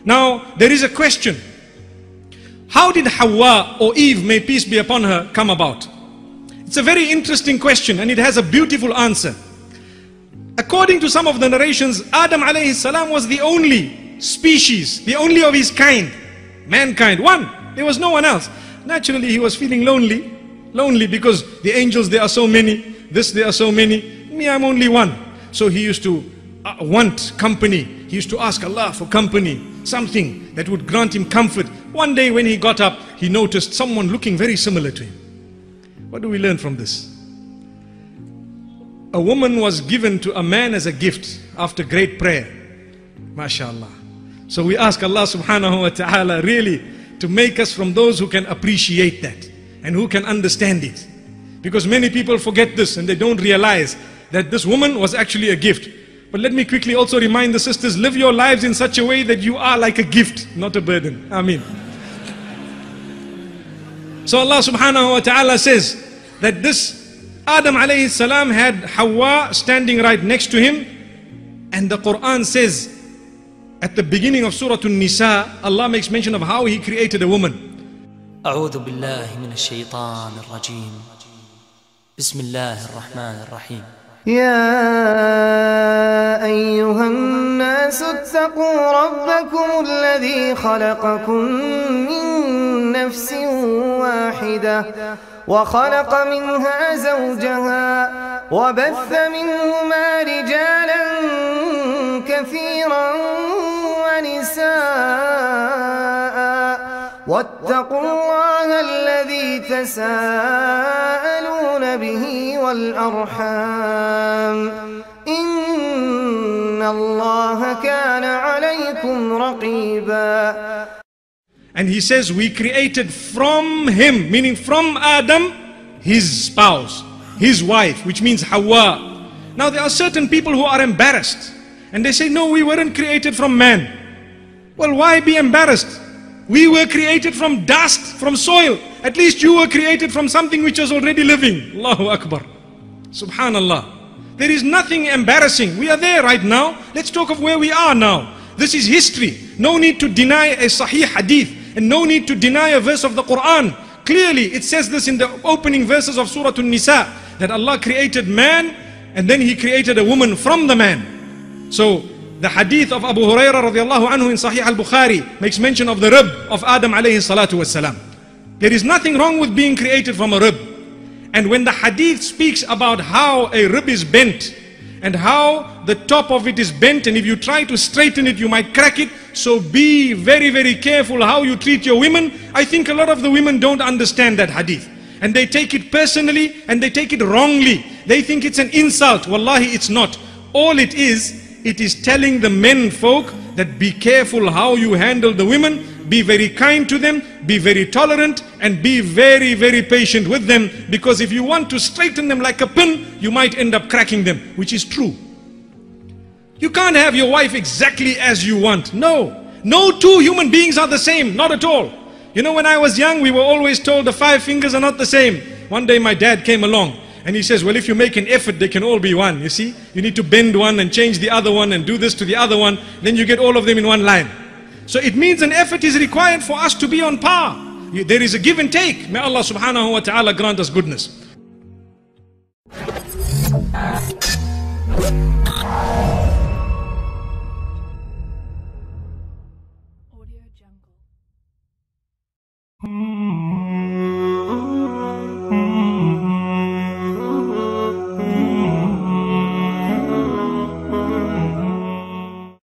Now, there is a question. How did Hawa, or Eve, may peace be upon her, come about? It's a very interesting question, and it has a beautiful answer. According to some of the narrations, Adam alayhi salam was the only species, the only of his kind, mankind, one. There was no one else. Naturally, he was feeling lonely because the angels, there are so many, there are so many, me, I'm only one. So he used to want company. He used to ask Allah for company, something that would grant him comfort. One day when he got up, he noticed someone looking very similar to him. What do we learn from this? A woman was given to a man as a gift after great prayer. MashaAllah. So we ask Allah subhanahu wa ta'ala really to make us from those who can appreciate that and who can understand it. Because many people forget this and they don't realize that this woman was actually a gift. But let me quickly also remind the sisters, live your lives in such a way that you are like a gift, not a burden. Ameen. So Allah subhanahu wa ta'ala says that this Adam alayhi salam had Hawa standing right next to him, and the Quran says at the beginning of Surah An-Nisa, Allah makes mention of how He created a woman. أعوذ بالله من الشيطان الرجيم بسم الله الرحمن الرحيم يا أيها الناس اتقوا ربكم الذي خلقكم من نفس واحدة وخلق منها زوجها وبث منهما رجالا كثيرا ونساء واتقوا الله الذي تساءلون به والأرحام إن الله كان عليكم رقيبا. And He says we created from him, meaning from Adam, his spouse, his wife, which means Hawa. Now there are certain people who are embarrassed and they say, no, we weren't created from man. Well, why be embarrassed? We were created from dust, from soil. At least you were created from something which was already living. Allahu Akbar. Subhanallah. There is nothing embarrassing. We are there right now. Let's talk of where we are now. This is history. No need to deny a sahih hadith. And no need to deny a verse of the Quran. Clearly, it says this in the opening verses of Surah An-Nisa, that Allah created man and then He created a woman from the man. So, the hadith of Abu Hurairah radiallahu anhu in Sahih al-Bukhari makes mention of the rib of Adam alayhi salatu wasalam. There is nothing wrong with being created from a rib. And when the hadith speaks about how a rib is bent and how the top of it is bent, and if you try to straighten it, you might crack it. So be very, very careful how you treat your women. I think a lot of the women don't understand that hadith. And they take it personally and they take it wrongly. They think it's an insult. Wallahi, it's not. All it is telling the men folk that be careful how you handle the women. Be very kind to them, be very tolerant, and be very, very patient with them. Because if you want to straighten them like a pin, you might end up cracking them, which is true. You can't have your wife exactly as you want. No. No two human beings are the same. Not at all. You know, when I was young, we were always told the 5 fingers are not the same. One day my dad came along and he says, well, if you make an effort, they can all be one. You see, you need to bend one and change the other one and do this to the other one. Then you get all of them in one line. So it means an effort is required for us to be on par. There is a give and take. May Allah subhanahu wa ta'ala grant us goodness. Audio Jungle.